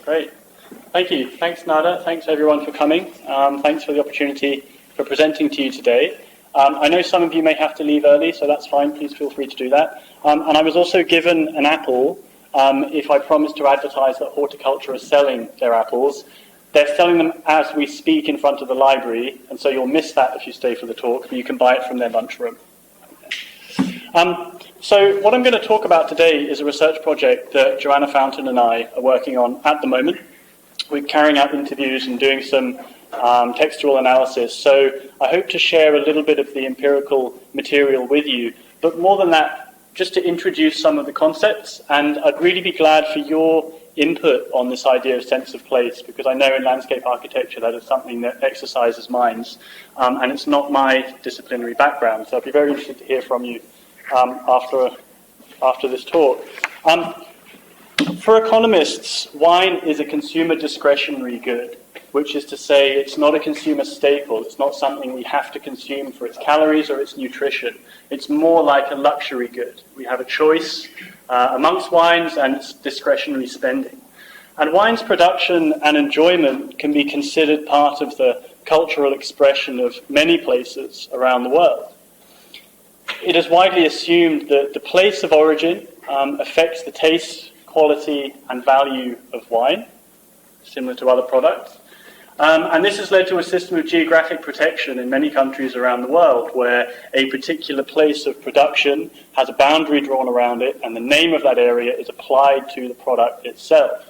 Great. Thank you. Thanks, Nada. Thanks, everyone, for coming. Thanks for the opportunity for presenting to you today. I know some of you may have to leave early, so that's fine. Please feel free to do that. And I was also given an apple if I promise to advertise that horticulture is selling their apples. They're selling them as we speak in front of the library, and so you'll miss that if you stay for the talk, but you can buy it from their lunchroom. So what I'm going to talk about today is a research project that Joanna Fountain and I are working on at the moment. We're carrying out interviews and doing some textual analysis, so I hope to share a little bit of the empirical material with you, but more than that, just to introduce some of the concepts, and I'd really be glad for your input on this idea of sense of place, because I know in landscape architecture that is something that exercises minds, and it's not my disciplinary background, so I'd be very interested to hear from you after this talk. For economists, wine is a consumer discretionary good, which is to say it's not a consumer staple. It's not something we have to consume for its calories or its nutrition. It's more like a luxury good. We have a choice amongst wines and it's discretionary spending. And wine's production and enjoyment can be considered part of the cultural expression of many places around the world. It is widely assumed that the place of origin affects the taste, quality and value of wine, similar to other products. And this has led to a system of geographic protection in many countries around the world, where a particular place of production has a boundary drawn around it, and the name of that area is applied to the product itself.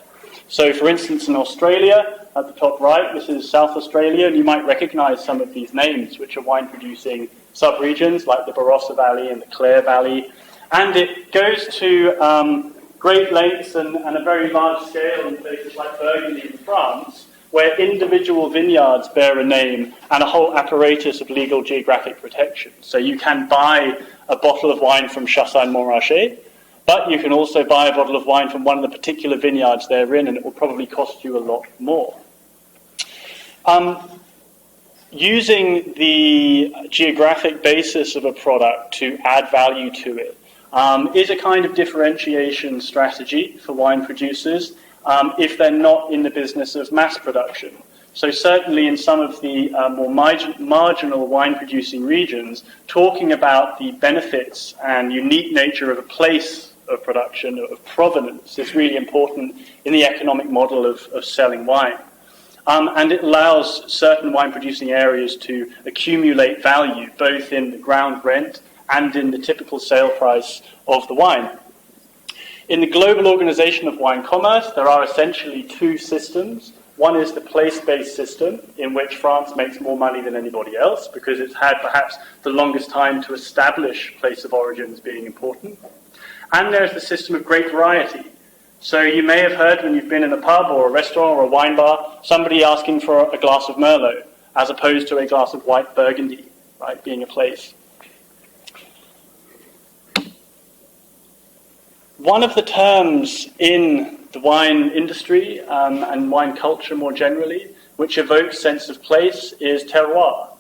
So, for instance, in Australia, at the top right, this is South Australia, and you might recognize some of these names, which are wine-producing sub-regions, like the Barossa Valley and the Clare Valley. And it goes to great lengths and a very large scale in places like Burgundy in France, where individual vineyards bear a name and a whole apparatus of legal geographic protection. So you can buy a bottle of wine from Chassagne-Montrachet, but you can also buy a bottle of wine from one of the particular vineyards they're in, and it will probably cost you a lot more. Using the geographic basis of a product to add value to it is a kind of differentiation strategy for wine producers if they're not in the business of mass production. So certainly in some of the more marginal wine-producing regions, talking about the benefits and unique nature of a place of production, of provenance, is really important in the economic model of selling wine. And it allows certain wine-producing areas to accumulate value, both in the ground rent and in the typical sale price of the wine. In the global organization of wine commerce, there are essentially two systems. One is the place-based system, in which France makes more money than anybody else, because it's had perhaps the longest time to establish place of origin as being important. And there's the system of great variety. So you may have heard when you've been in a pub or a restaurant or a wine bar, somebody asking for a glass of Merlot, as opposed to a glass of white Burgundy, right, being a place. One of the terms in the wine industry and wine culture more generally, which evokes sense of place, is terroir.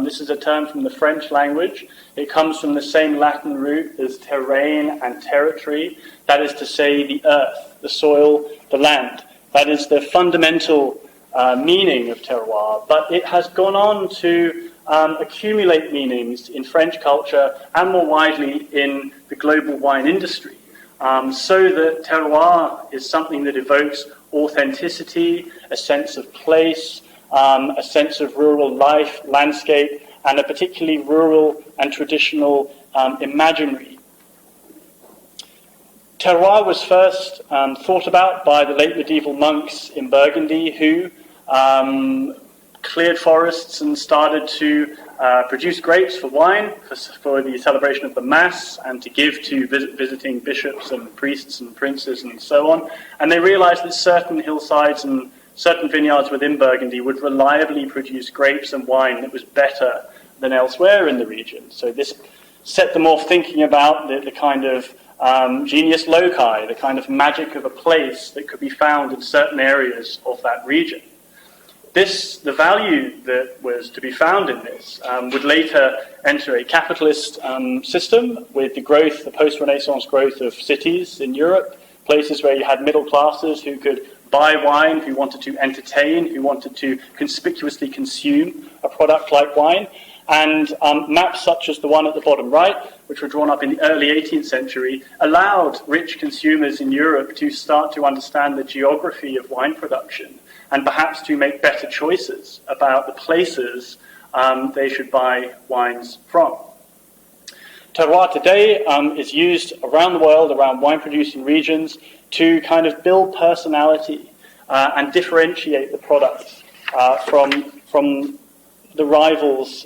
This is a term from the French language. It comes from the same Latin root as terrain and territory, that is to say the earth, the soil, the land. That is the fundamental meaning of terroir, but it has gone on to accumulate meanings in French culture and more widely in the global wine industry. So that terroir is something that evokes authenticity, a sense of place, a sense of rural life, landscape, and a particularly rural and traditional imaginary. Terroir was first thought about by the late medieval monks in Burgundy, who cleared forests and started to produce grapes for wine, for the celebration of the Mass, and to give to visiting bishops and priests and princes and so on. And they realized that certain hillsides and certain vineyards within Burgundy would reliably produce grapes and wine that was better than elsewhere in the region. So this set them off thinking about the kind of genius loci, the kind of magic of a place that could be found in certain areas of that region. The value that was to be found in this would later enter a capitalist system with the post-Renaissance growth of cities in Europe, places where you had middle classes who could buy wine, who wanted to entertain, who wanted to conspicuously consume a product like wine. And maps such as the one at the bottom right, which were drawn up in the early 18th century, allowed rich consumers in Europe to start to understand the geography of wine production and perhaps to make better choices about the places they should buy wines from. Terroir today is used around the world, around wine-producing regions, to kind of build personality and differentiate the products from the rivals,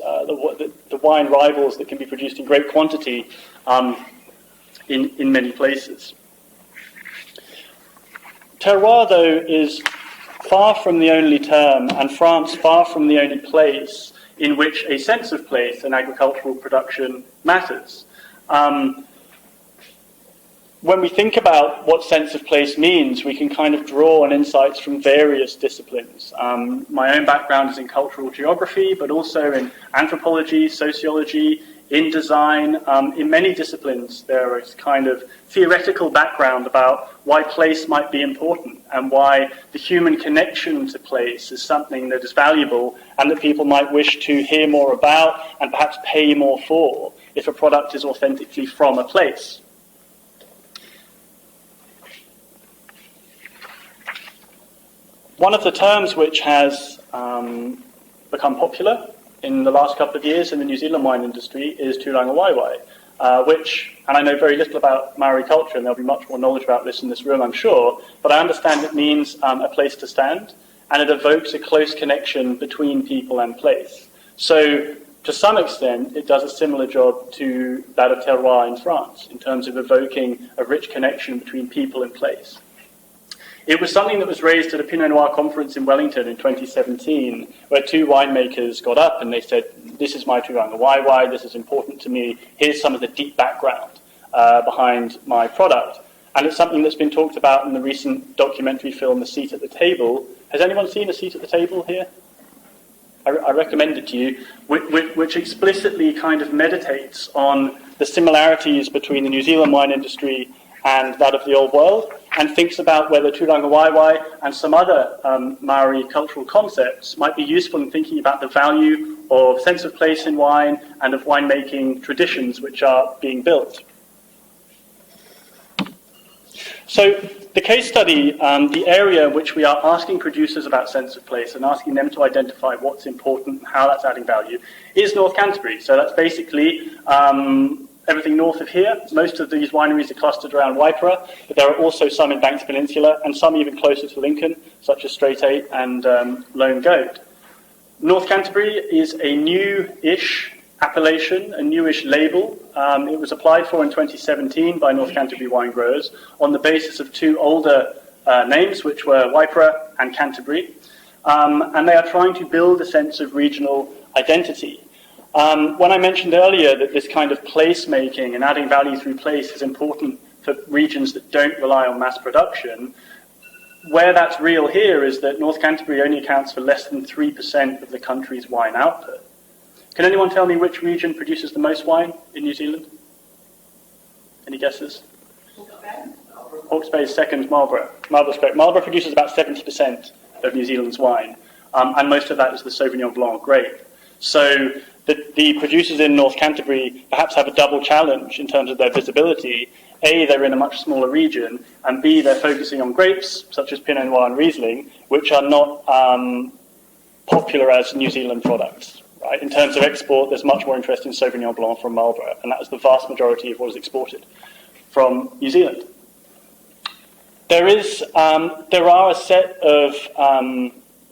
the wine rivals that can be produced in great quantity in many places. Terroir, though, is far from the only term, and France far from the only place in which a sense of place in agricultural production matters. When we think about what sense of place means, we can kind of draw on insights from various disciplines. My own background is in cultural geography, but also in anthropology, sociology, in design. In many disciplines, there is kind of theoretical background about why place might be important and why the human connection to place is something that is valuable and that people might wish to hear more about and perhaps pay more for if a product is authentically from a place. One of the terms which has become popular in the last couple of years in the New Zealand wine industry is WhyWhy, which, and I know very little about Maori culture, and there'll be much more knowledge about this in this room, I'm sure, but I understand it means a place to stand, and it evokes a close connection between people and place. So, to some extent, it does a similar job to that of Terroir in France, in terms of evoking a rich connection between people and place. It was something that was raised at a Pinot Noir conference in Wellington in 2017, where two winemakers got up and they said, this is my WhyWhy, this is important to me, here's some of the deep background behind my product. And it's something that's been talked about in the recent documentary film, The Seat at the Table. Has anyone seen A Seat at the Table here? I recommend it to you, which explicitly kind of meditates on the similarities between the New Zealand wine industry and that of the Old World, and thinks about whether WhyWhy and some other Maori cultural concepts might be useful in thinking about the value of sense of place in wine and of winemaking traditions which are being built. So the case study, the area in which we are asking producers about sense of place and asking them to identify what's important and how that's adding value, is North Canterbury. So that's basically everything north of here. Most of these wineries are clustered around Waipara, but there are also some in Banks Peninsula and some even closer to Lincoln, such as Straight 8 and Lone Goat. North Canterbury is a new-ish appellation, a newish label. It was applied for in 2017 by North Canterbury wine growers on the basis of two older names, which were Waipara and Canterbury, and they are trying to build a sense of regional identity. When I mentioned earlier that this kind of place-making and adding value through place is important for regions that don't rely on mass production, where that's real here is that North Canterbury only accounts for less than 3% of the country's wine output. Can anyone tell me which region produces the most wine in New Zealand? Any guesses? Hawke's Bay is second, Marlborough. Marlborough's correct. Marlborough produces about 70% of New Zealand's wine, and most of that is the Sauvignon Blanc grape. So the producers in North Canterbury perhaps have a double challenge in terms of their visibility. A, they're in a much smaller region, and B, they're focusing on grapes, such as Pinot Noir and Riesling, which are not popular as New Zealand products. Right? In terms of export, there's much more interest in Sauvignon Blanc from Marlborough, and that is the vast majority of what is exported from New Zealand. There are a set of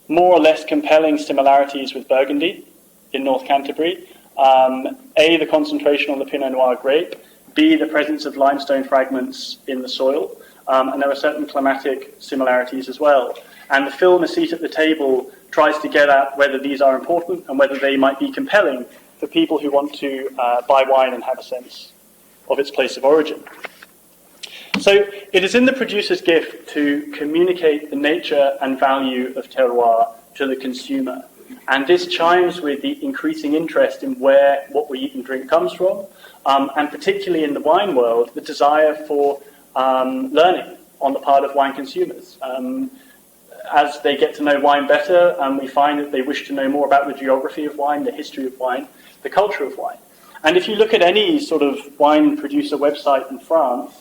more or less compelling similarities with Burgundy in North Canterbury. A, the concentration on the Pinot Noir grape. B, the presence of limestone fragments in the soil. And there are certain climatic similarities as well. And the film A Seat at the Table tries to get at whether these are important and whether they might be compelling for people who want to buy wine and have a sense of its place of origin. So it is in the producer's gift to communicate the nature and value of terroir to the consumer. And this chimes with the increasing interest in where what we eat and drink comes from, and particularly in the wine world, the desire for learning on the part of wine consumers. as they get to know wine better, we find that they wish to know more about the geography of wine, the history of wine, the culture of wine. And if you look at any sort of wine producer website in France,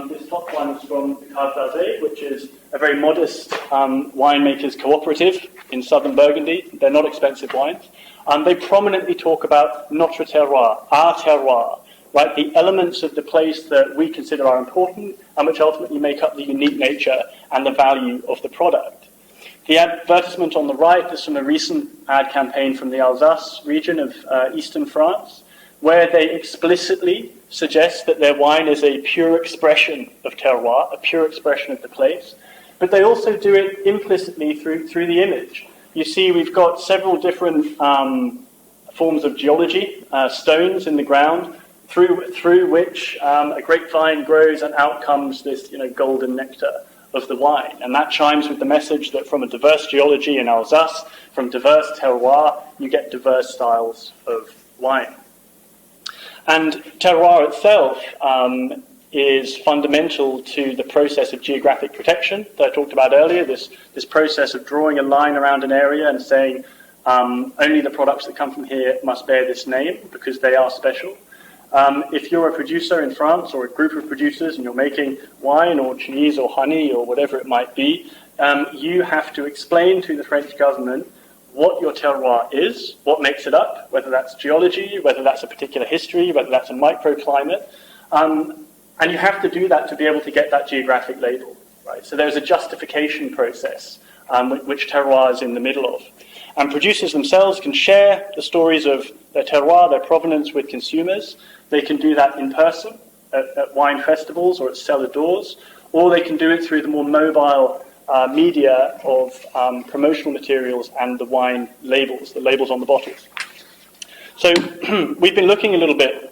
this top one is from the Cave d'Azay, which is a very modest winemakers cooperative in southern Burgundy. They're not expensive wines. They prominently talk about notre terroir, our terroir, right? The elements of the place that we consider are important and which ultimately make up the unique nature and the value of the product. The advertisement on the right is from a recent ad campaign from the Alsace region of eastern France, where they explicitly suggest that their wine is a pure expression of terroir, a pure expression of the place, but they also do it implicitly through the image. You see, we've got several different forms of geology, stones in the ground, through which a grapevine grows, and out comes this, golden nectar of the wine. And that chimes with the message that from a diverse geology in Alsace, from diverse terroir, you get diverse styles of wine. And terroir itself is fundamental to the process of geographic protection that I talked about earlier, this process of drawing a line around an area and saying only the products that come from here must bear this name because they are special. If you're a producer in France or a group of producers and you're making wine or cheese or honey or whatever it might be, you have to explain to the French government what your terroir is, what makes it up, whether that's geology, whether that's a particular history, whether that's a microclimate. And you have to do that to be able to get that geographic label, right? So there's a justification process, which terroir is in the middle of. And producers themselves can share the stories of their terroir, their provenance with consumers. They can do that in person at wine festivals or at cellar doors, or they can do it through the more mobile media of promotional materials and the wine labels, the labels on the bottles. So we've been looking a little bit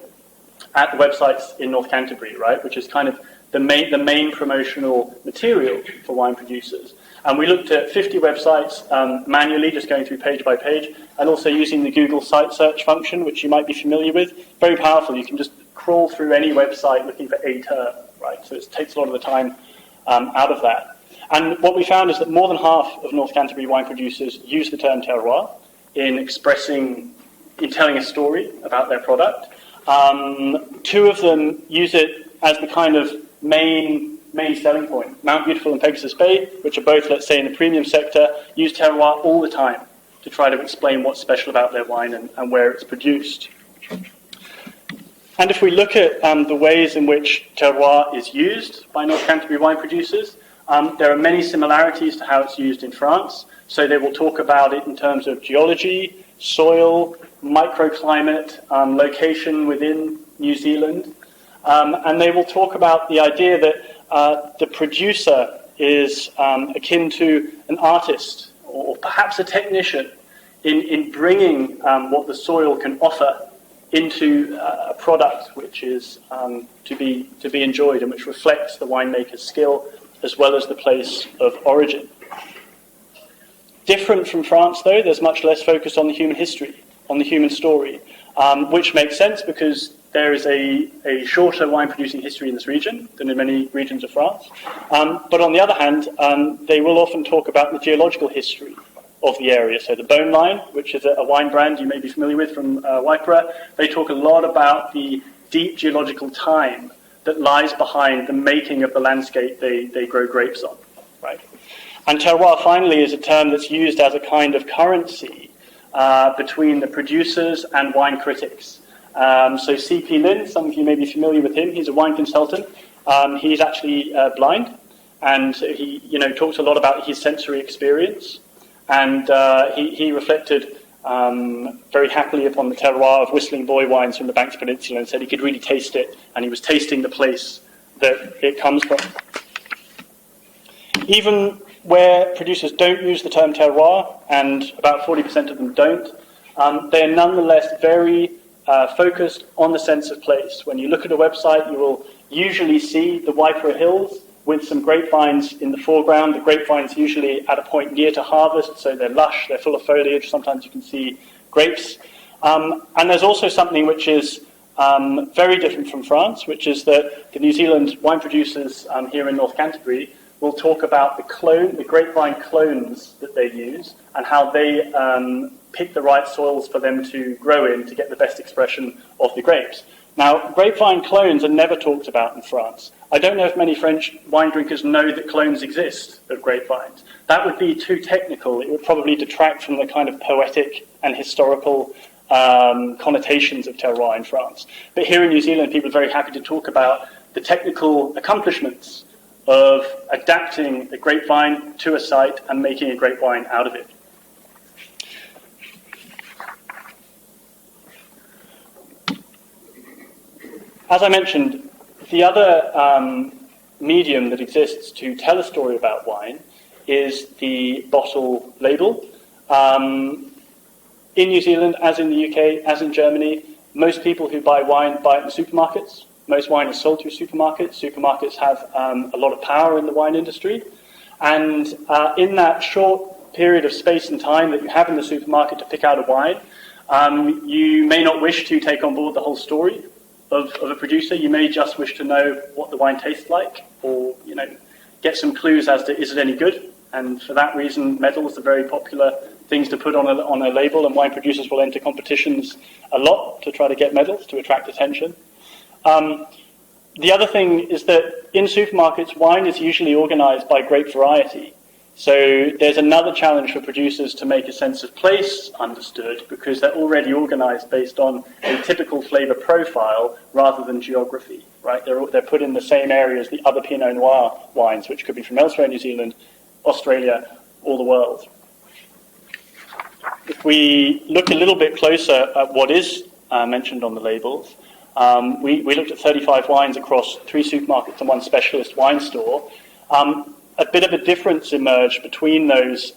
at the websites in North Canterbury, right, which is kind of the main promotional material for wine producers. And we looked at 50 websites manually, just going through page by page, and also using the Google site search function, which you might be familiar with. Very powerful. You can just crawl through any website looking for a term, right? So it takes a lot of the time out of that. And what we found is that more than half of North Canterbury wine producers use the term terroir in telling a story about their product. Two of them use it as the kind of main selling point. Mount Beautiful and Pegasus Bay, which are both, let's say, in the premium sector, use terroir all the time to try to explain what's special about their wine and where it's produced. And if we look at the ways in which terroir is used by North Canterbury wine producers, there are many similarities to how it's used in France. So they will talk about it in terms of geology, soil, microclimate, location within New Zealand. And they will talk about the idea that the producer is akin to an artist or perhaps a technician in bringing what the soil can offer into a product which is to be enjoyed and which reflects the winemaker's skill as well as the place of origin. Different from France, though, there's much less focus on the human history, on the human story, which makes sense because there is a shorter wine-producing history in this region than in many regions of France. But on the other hand, they will often talk about the geological history of the area. So the Bone Line, which is a wine brand you may be familiar with from Wypera, they talk a lot about the deep geological time that lies behind the making of the landscape they grow grapes on, right? And terroir, finally, is a term that's used as a kind of currency between the producers and wine critics. So C.P. Lin, some of you may be familiar with him, he's a wine consultant. He's actually blind, and he talks a lot about his sensory experience. And he reflected very happily upon the terroir of Whistling Boy wines from the Banks Peninsula and said he could really taste it, and he was tasting the place that it comes from. Even where producers don't use the term terroir, and about 40% of them don't, they are nonetheless very focused on the sense of place. When you look at a website, you will usually see the Wypera Hills with some grapevines in the foreground. The grapevines usually at a point near to harvest, so they're lush, they're full of foliage. Sometimes you can see grapes. And there's also something which is very different from France, which is that the New Zealand wine producers here in North Canterbury will talk about the grapevine clones that they use and how they pick the right soils for them to grow in to get the best expression of the grapes. Now, grapevine clones are never talked about in France. I don't know if many French wine drinkers know that clones exist of grapevines. That would be too technical. It would probably detract from the kind of poetic and historical connotations of terroir in France. But here in New Zealand, people are very happy to talk about the technical accomplishments of adapting the grapevine to a site and making a grape wine out of it. As I mentioned, the other medium that exists to tell a story about wine is the bottle label. In New Zealand, as in the UK, as in Germany, most people who buy wine buy it in supermarkets. Most wine is sold through supermarkets. Supermarkets have a lot of power in the wine industry. And in that short period of space and time that you have in the supermarket to pick out a wine, you may not wish to take on board the whole story of a producer. You may just wish to know what the wine tastes like, or get some clues as to is it any good. And for that reason, medals are very popular things to put on a label, and wine producers will enter competitions a lot to try to get medals to attract attention. The other thing is that in supermarkets, wine is usually organized by grape variety. So there's another challenge for producers to make a sense of place understood, because they're already organized based on a typical flavor profile rather than geography, right? They're put in the same area as the other Pinot Noir wines, which could be from elsewhere in New Zealand, Australia, or the world. If we look a little bit closer at what is mentioned on the labels, we looked at 35 wines across 3 supermarkets and 1 specialist wine store. A bit of a difference emerged between those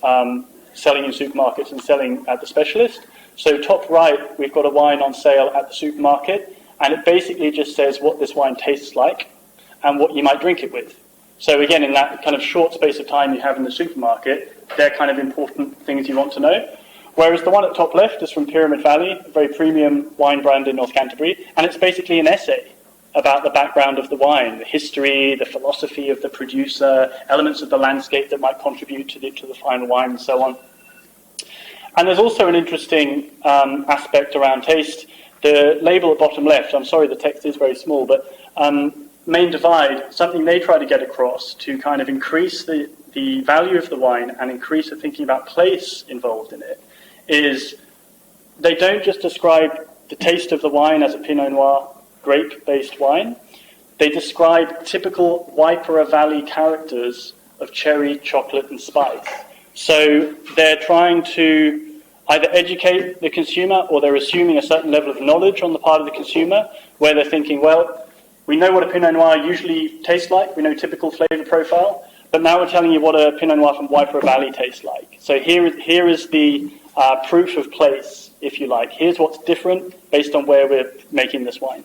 selling in supermarkets and selling at the specialist. So top right, we've got a wine on sale at the supermarket, and it basically just says what this wine tastes like and what you might drink it with. So again, in that kind of short space of time you have in the supermarket, they're kind of important things you want to know. Whereas the one at top left is from Pyramid Valley, a very premium wine brand in North Canterbury, and it's basically an essay about the background of the wine, the history, the philosophy of the producer, elements of the landscape that might contribute to the final wine, and so on. And there's also an interesting aspect around taste. The label at bottom left, I'm sorry the text is very small, but Main Divide, something they try to get across to kind of increase the value of the wine and increase the thinking about place involved in it, is they don't just describe the taste of the wine as a Pinot Noir grape-based wine. They describe typical Waipara Valley characters of cherry, chocolate, and spice. So they're trying to either educate the consumer, or they're assuming a certain level of knowledge on the part of the consumer, where they're thinking, well, we know what a Pinot Noir usually tastes like, we know typical flavour profile, but now we're telling you what a Pinot Noir from Waipara Valley tastes like. So here is the proof of place, if you like. Here's what's different based on where we're making this wine.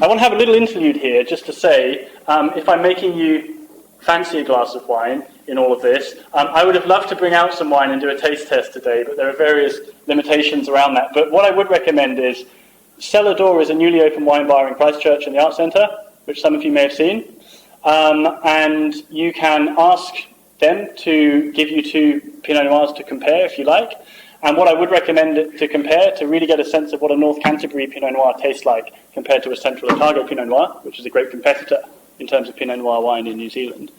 I want to have a little interlude here just to say, if I'm making you fancy a glass of wine in all of this, I would have loved to bring out some wine and do a taste test today, but there are various limitations around that. But what I would recommend is, Cellar Door is a newly opened wine bar in Christchurch in the Arts Centre, which some of you may have seen. And you can ask them to give you 2 Pinot Noirs to compare if you like. And what I would recommend to compare, to really get a sense of what a North Canterbury Pinot Noir tastes like compared to a Central Otago Pinot Noir, which is a great competitor in terms of Pinot Noir wine in New Zealand,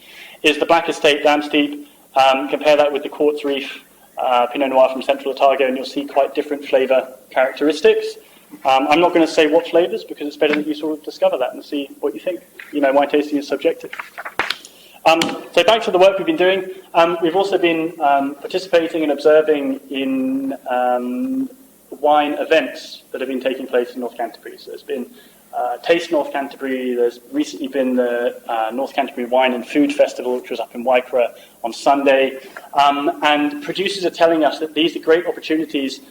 is the Black Estate Damp Steep. Compare that with the Quartz Reef Pinot Noir from Central Otago, and you'll see quite different flavour characteristics. I'm not going to say what flavours, because it's better that you sort of discover that and see what you think. Wine tasting is subjective. So back to the work we've been doing. We've also been participating and observing in wine events that have been taking place in North Canterbury. So there's been Taste North Canterbury. There's recently been the North Canterbury Wine and Food Festival, which was up in Waipara on Sunday. And producers are telling us that these are great opportunities,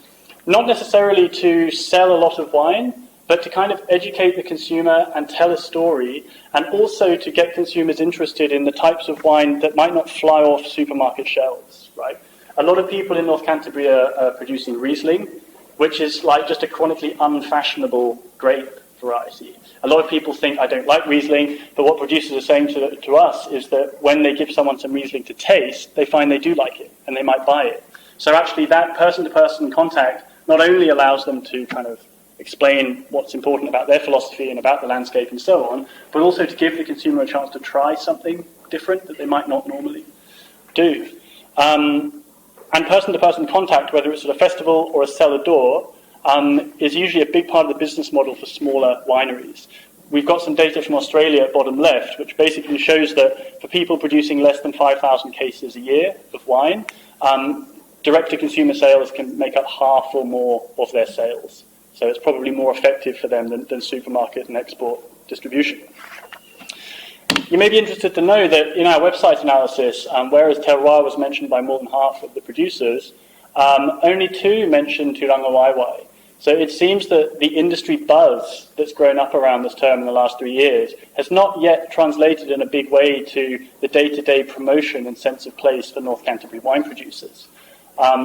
not necessarily to sell a lot of wine, but to kind of educate the consumer and tell a story, and also to get consumers interested in the types of wine that might not fly off supermarket shelves, right? A lot of people in North Canterbury are producing Riesling, which is like just a chronically unfashionable grape variety. A lot of people think, I don't like Riesling, but what producers are saying to us is that when they give someone some Riesling to taste, they find they do like it, and they might buy it. So actually that person-to-person contact not only allows them to kind of explain what's important about their philosophy and about the landscape and so on, but also to give the consumer a chance to try something different that they might not normally do. And person-to-person contact, whether it's at a festival or a cellar door, is usually a big part of the business model for smaller wineries. We've got some data from Australia at bottom left, which basically shows that for people producing less than 5,000 cases a year of wine, direct-to-consumer sales can make up half or more of their sales. So it's probably more effective for them than supermarket and export distribution. You may be interested to know that in our website analysis, whereas Terroir was mentioned by more than half of the producers, only 2 mentioned Turanga WhyWhy. So it seems that the industry buzz that's grown up around this term in the last 3 years has not yet translated in a big way to the day-to-day promotion and sense of place for North Canterbury wine producers.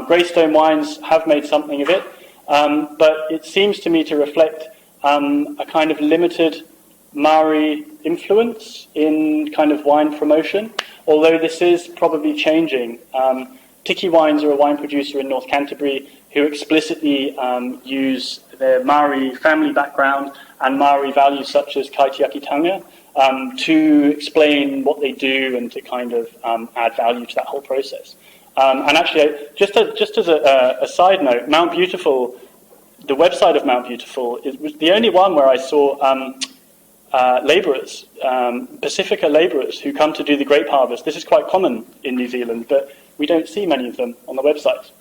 Greystone Wines have made something of it, but it seems to me to reflect a kind of limited Maori influence in kind of wine promotion, although this is probably changing. Tiki Wines are a wine producer in North Canterbury who explicitly use their Maori family background and Maori values such as kaitiakitanga to explain what they do and to kind of add value to that whole process. And actually, just as a side note, Mount Beautiful, the website of Mount Beautiful, was the only one where I saw labourers, Pacifica labourers who come to do the grape harvest. This is quite common in New Zealand, but we don't see many of them on the website.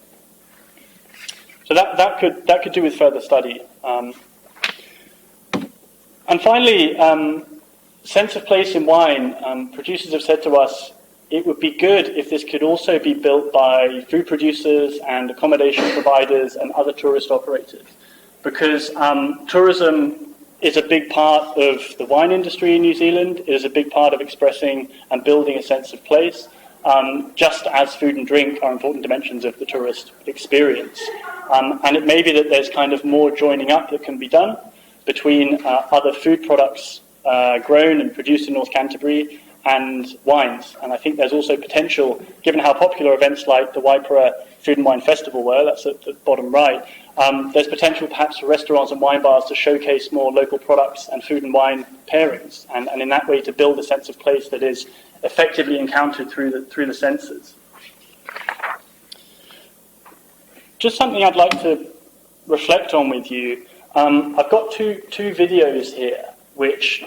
So that could do with further study. And finally, sense of place in wine. Producers have said to us, it would be good if this could also be built by food producers and accommodation providers and other tourist operators, because tourism is a big part of the wine industry in New Zealand. It is a big part of expressing and building a sense of place, just as food and drink are important dimensions of the tourist experience. And it may be that there's kind of more joining up that can be done between other food products grown and produced in North Canterbury and wines. And I think there's also potential, given how popular events like the Waipara Food and Wine Festival were, that's at the bottom right, there's potential perhaps for restaurants and wine bars to showcase more local products and food and wine pairings, and in that way to build a sense of place that is effectively encountered through the senses. Just something I'd like to reflect on with you. I've got two videos here which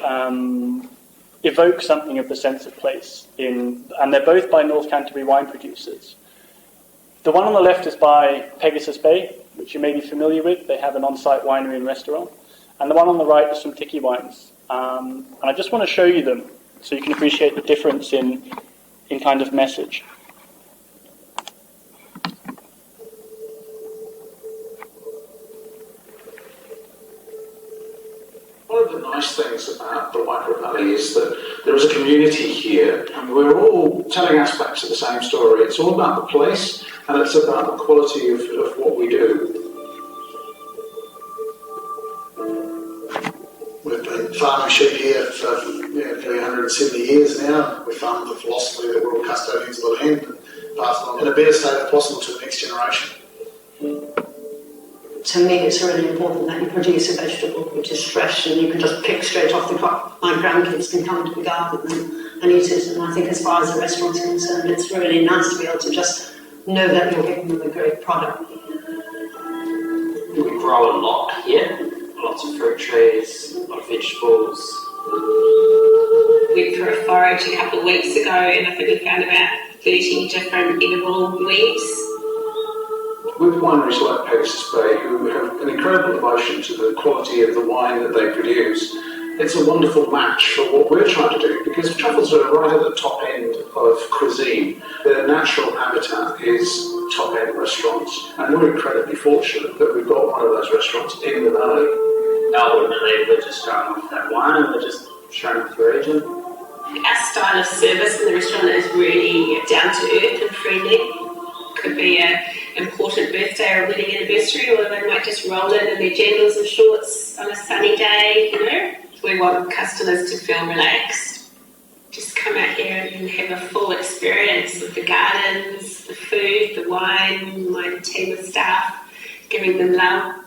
evoke something of the sense of place, and they're both by North Canterbury wine producers. The one on the left is by Pegasus Bay, which you may be familiar with. They have an on-site winery and restaurant. And the one on the right is from Tiki Wines. And I just want to show you them so you can appreciate the difference in kind of message. One of the nice things about the Waipara Valley is that there is a community here, and we're all telling aspects of the same story. It's all about the place, and it's about the quality of what we do. We've been farming sheep here for nearly 170 years now. We farm with the philosophy that we're all custodians of the land and pass it on in a better state as possible to the next generation. To me, it's really important that you produce a vegetable which is fresh and you can just pick straight off the crop. My grandkids can come to the garden and eat it, and I think as far as the restaurant's concerned, it's really nice to be able to just know that you're giving them a great product. We grow a lot here, lots of fruit trees, a lot of vegetables. We went for a forage a couple of weeks ago, and I think we found about 30 different edible leaves. With wineries like Pegasus Bay, who have an incredible devotion to the quality of the wine that they produce, it's a wonderful match for what we're trying to do, because truffles are right at the top end of cuisine. Their natural habitat is top-end restaurants, and we're incredibly fortunate that we've got one of those restaurants in the valley. I wouldn't believe we're just showing off that wine, we're just showing off the region. Our style of service in the restaurant is really down to earth and friendly. Could be a important birthday or wedding anniversary, or they might just roll in their jandals and shorts on a sunny day, you know. We want customers to feel relaxed. Just come out here and have a full experience with the gardens, the food, the wine, my team of staff, giving them love.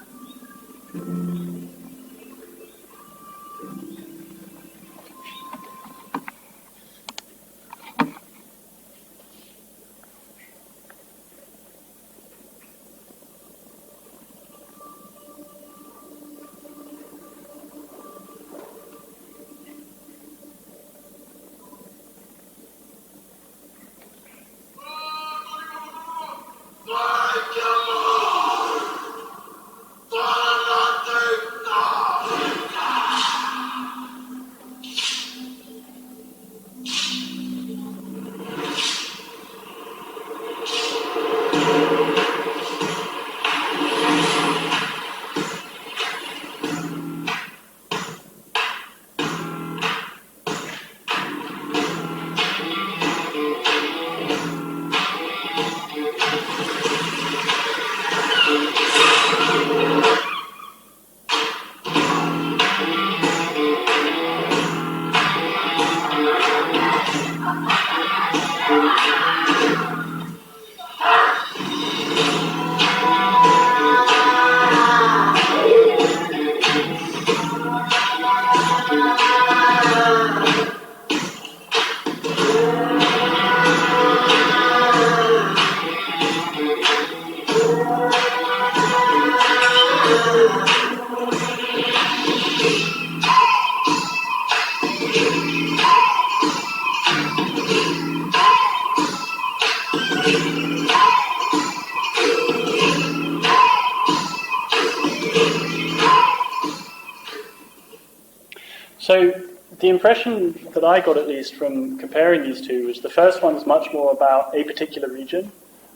So the impression that I got, at least from comparing these two, was the first one is much more about a particular region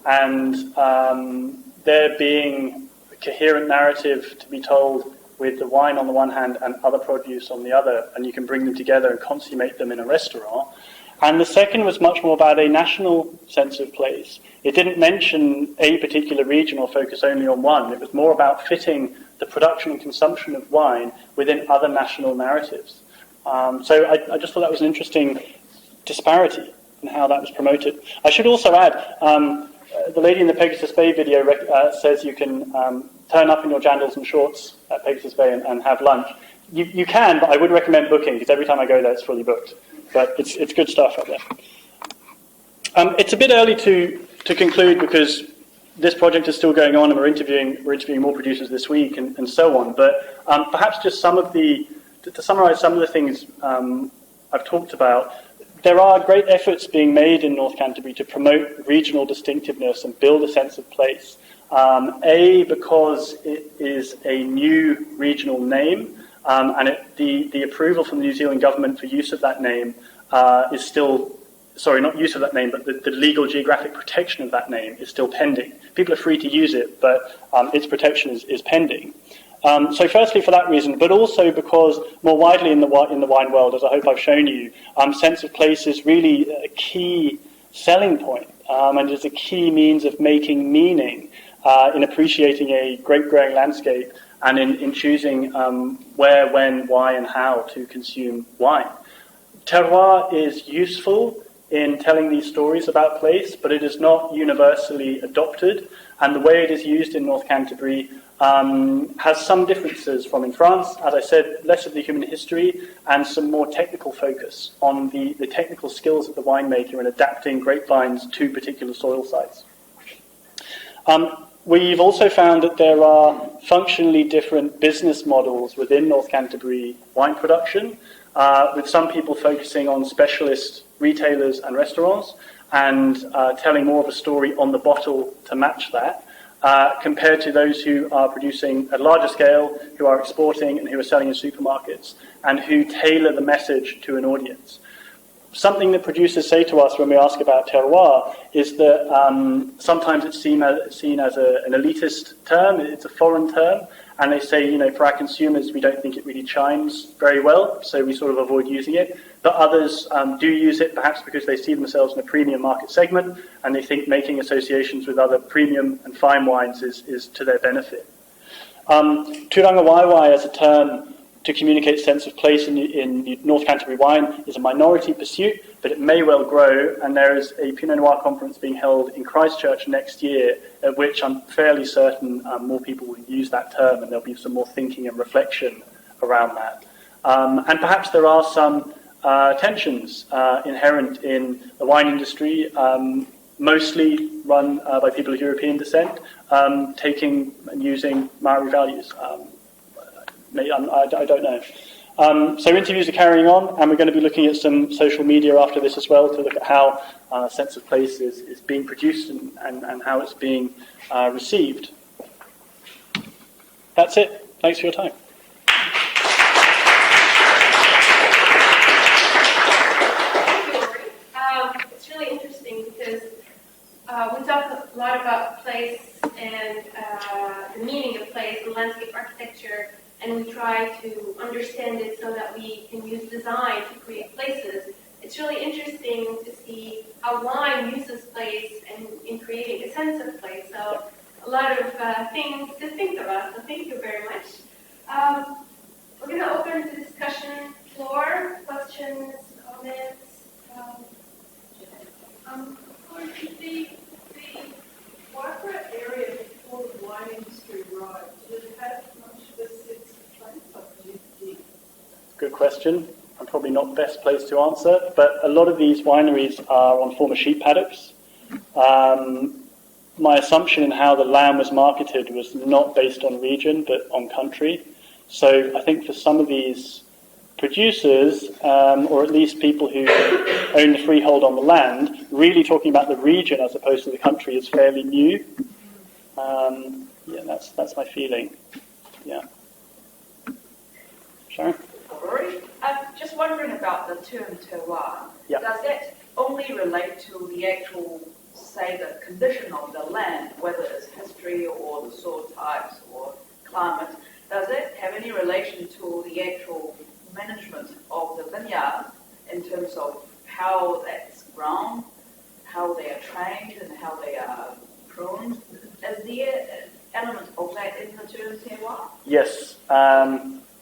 and there being a coherent narrative to be told with the wine on the one hand and other produce on the other, and you can bring them together and consummate them in a restaurant. And the second was much more about a national sense of place. It didn't mention a particular region or focus only on one. It was more about fitting the production and consumption of wine within other national narratives. So I just thought that was an interesting disparity in how that was promoted. I should also add, the lady in the Pegasus Bay video says you can turn up in your jandals and shorts at Pegasus Bay and have lunch. You can, but I would recommend booking, because every time I go there it's fully booked. But it's good stuff out there. It's a bit early to conclude, because this project is still going on and we're interviewing more producers this week and so on. But perhaps just to summarise some of the things I've talked about, there are great efforts being made in North Canterbury to promote regional distinctiveness and build a sense of place. Because it is a new regional name, and the approval from the New Zealand government for use of that name is still, sorry, not use of that name, but the legal geographic protection of that name is still pending. People are free to use it, but its protection is pending. So firstly for that reason, but also because more widely in the wine world, as I hope I've shown you, sense of place is really a key selling point, and is a key means of making meaning in appreciating a grape-growing landscape and in choosing where, when, why, and how to consume wine. Terroir is useful in telling these stories about place, but it is not universally adopted, and the way it is used in North Canterbury has some differences from in France. As I said, less of the human history and some more technical focus on the technical skills of the winemaker in adapting grapevines to particular soil sites. We've also found that there are functionally different business models within North Canterbury wine production, with some people focusing on specialist retailers and restaurants and telling more of a story on the bottle to match that, compared to those who are producing at larger scale, who are exporting and who are selling in supermarkets, and who tailor the message to an audience. Something that producers say to us when we ask about terroir is that sometimes it's seen as an elitist term, it's a foreign term, and they say, for our consumers, we don't think it really chimes very well, so we sort of avoid using it. But others do use it perhaps because they see themselves in a premium market segment and they think making associations with other premium and fine wines is to their benefit. Turanga WhyWhy as a term to communicate sense of place in North Canterbury wine is a minority pursuit, but it may well grow, and there is a Pinot Noir conference being held in Christchurch next year, at which I'm fairly certain more people will use that term, and there'll be some more thinking and reflection around that. And perhaps there are some tensions inherent in the wine industry, mostly run by people of European descent, taking and using Maori values. I don't know. So interviews are carrying on, and we're going to be looking at some social media after this as well to look at how Sense of Place is being produced and how it's being received. That's it. Thanks for your time. It's really interesting because we talk a lot about place and the meaning of place and landscape architecture, and we try to understand it so that we can use design to create places. It's really interesting to see how wine uses place and in creating a sense of place. So a lot of things to think about, so thank you very much. We're going to open the discussion floor, questions, comments. The Waipara area before the wine industry arrived, did it have much of a sense of place opportunity? Good question. I'm probably not best placed to answer, but a lot of these wineries are on former sheep paddocks. My assumption in how the land was marketed was not based on region, but on country. So I think for some of these producers, or at least people who own the freehold on the land, really talking about the region as opposed to the country is fairly new. Yeah, that's my feeling. Yeah. Sharon? Rory, just wondering about the term terroir. Yeah. Does that only relate to the actual, say, the condition of the land, whether it's history or the soil types or climate? Does it have any relation to the actual management of the vineyard in terms of how that's grown, how they are trained and how they are pruned? Is there an element of that in the term terroir? Yes.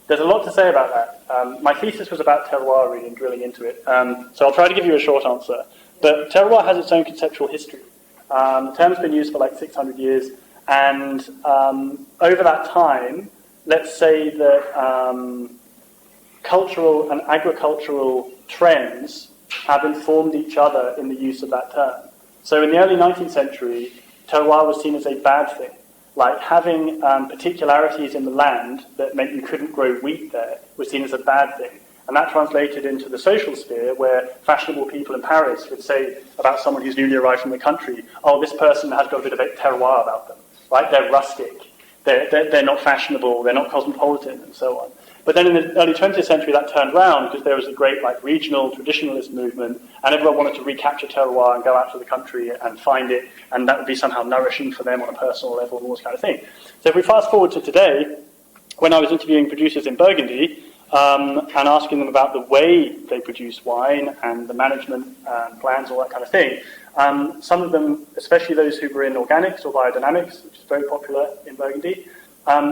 There's a lot to say about that. My thesis was about terroir, really, and drilling into it. So I'll try to give you a short answer. But terroir has its own conceptual history. The term's been used for like 600 years, and over that time, let's say that cultural and agricultural trends have informed each other in the use of that term. So in the early 19th century, terroir was seen as a bad thing. Like having particularities in the land that meant you couldn't grow wheat there was seen as a bad thing. And that translated into the social sphere where fashionable people in Paris would say about someone who's newly arrived from the country, oh, this person has got a bit of a terroir about them, right? They're rustic, they're not fashionable, they're not cosmopolitan, and so on. But then in the early 20th century, that turned around because there was a great regional traditionalist movement, and everyone wanted to recapture terroir and go out to the country and find it, and that would be somehow nourishing for them on a personal level and all this kind of thing. So if we fast forward to today, when I was interviewing producers in Burgundy and asking them about the way they produce wine and the management plans, all that kind of thing, some of them, especially those who were in organics or biodynamics, which is very popular in Burgundy,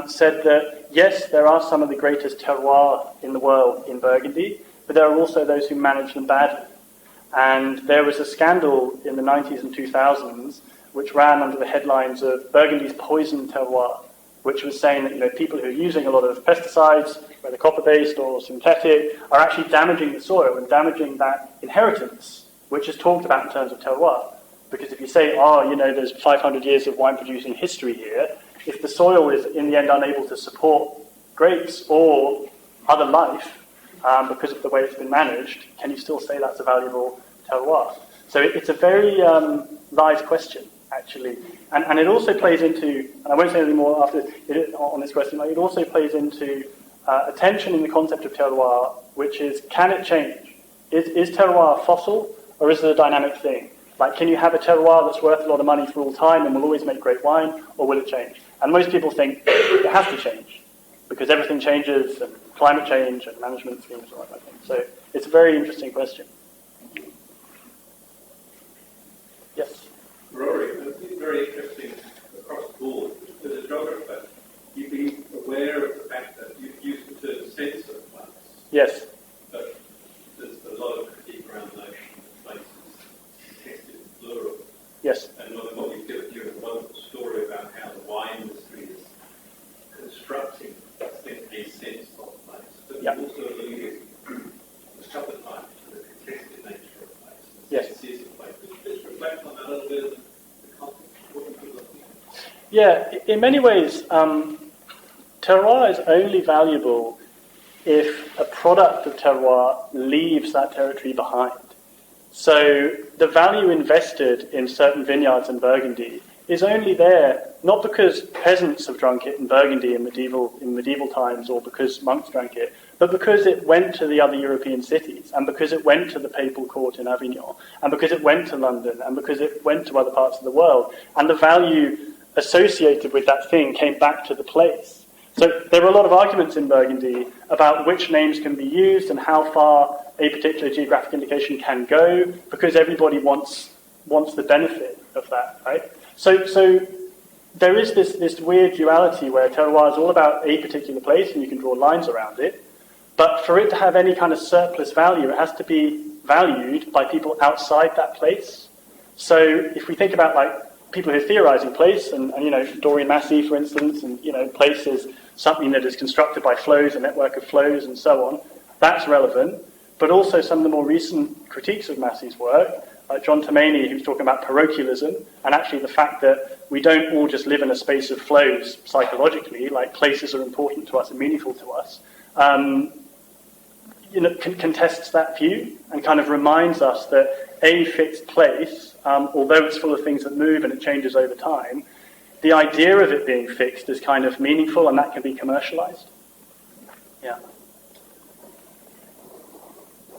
said that, yes, there are some of the greatest terroir in the world in Burgundy, but there are also those who manage them badly. And there was a scandal in the 90s and 2000s which ran under the headlines of Burgundy's poison terroir, which was saying that people who are using a lot of pesticides, whether copper-based or synthetic, are actually damaging the soil and damaging that inheritance, which is talked about in terms of terroir. Because if you say, there's 500 years of wine-producing history here, if the soil is, in the end, unable to support grapes or other life because of the way it's been managed, can you still say that's a valuable terroir? So it's a very live question, actually. And it also plays into, and I won't say anything more on this question, it also plays into a tension in the concept of terroir, which is, can it change? Is terroir fossil, or is it a dynamic thing? Can you have a terroir that's worth a lot of money for all time and will always make great wine, or will it change? And most people think it has to change. because everything changes, and climate change and management schemes and all that kind of thing. So it's a very interesting question. Yes? Rory, it's very interesting across the board. As a geographer, you'd be aware of the fact that you've used the term sensor plants. Yes. But there's a lot of critique around the notion that places tested plural. Yes. And what we've given you a wonderful story about how the wine industry is constructing a sense of place. But Yep. you also alluded a couple of times to the contested nature of place. Yes. Senses of place. Could you just reflect on that a little bit of the context of what you're looking at? Yeah, in many ways, terroir is only valuable if a product of terroir leaves that territory behind. So the value invested in certain vineyards in Burgundy is only there not because peasants have drunk it in Burgundy in medieval times or because monks drank it, but because it went to the other European cities, and because it went to the papal court in Avignon, and because it went to London, and because it went to other parts of the world. And the value associated with that thing came back to the place. So there were a lot of arguments in Burgundy about which names can be used and how far a particular geographic indication can go, because everybody wants the benefit of that, right? So there is this weird duality where terroir is all about a particular place and you can draw lines around it, but for it to have any kind of surplus value, it has to be valued by people outside that place. So if we think about like people who are theorizing place, and Dorian Massey, for instance, and place is something that is constructed by flows, a network of flows, and so on, that's relevant. But also some of the more recent critiques of Massey's work, like John Tomaney, who's talking about parochialism, and actually the fact that we don't all just live in a space of flows psychologically, like places are important to us and meaningful to us, contests that view and kind of reminds us that a fixed place, although it's full of things that move and it changes over time, the idea of it being fixed is kind of meaningful, and that can be commercialized. Yeah.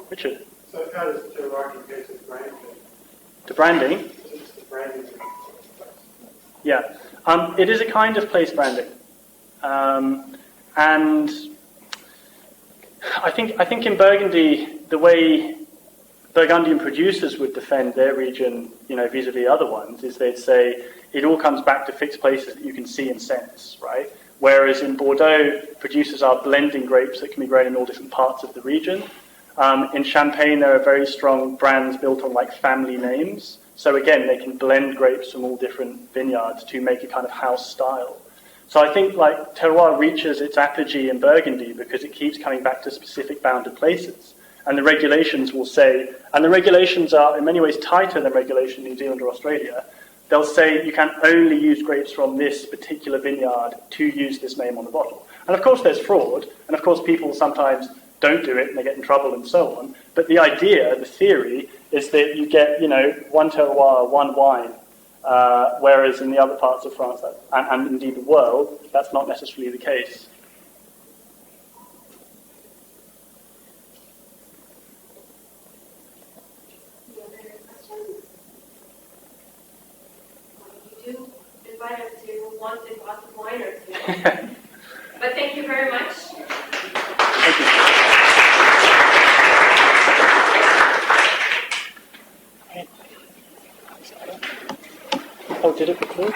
Richard? So how does terroir compare to branding? To branding? It's the branding. Yeah. It is a kind of place branding. And I think in Burgundy, the way Burgundian producers would defend their region, vis-a-vis other ones, is they'd say it all comes back to fixed places that you can see and sense, right? Whereas in Bordeaux, producers are blending grapes that can be grown in all different parts of the region. In Champagne, there are very strong brands built on like family names. So again, they can blend grapes from all different vineyards to make a kind of house style. So I think like terroir reaches its apogee in Burgundy because it keeps coming back to specific bounded places. And the regulations will say, and the regulations are in many ways tighter than regulation in New Zealand or Australia. They'll say you can only use grapes from this particular vineyard to use this name on the bottle. And of course there's fraud, and of course people sometimes don't do it and they get in trouble and so on. But the idea, the theory, is that you get, one terroir, one wine, whereas in the other parts of France and indeed the world, that's not necessarily the case. You do invite us to once a glass of wine or two. But thank you very much. Thank you. Oh, did it record?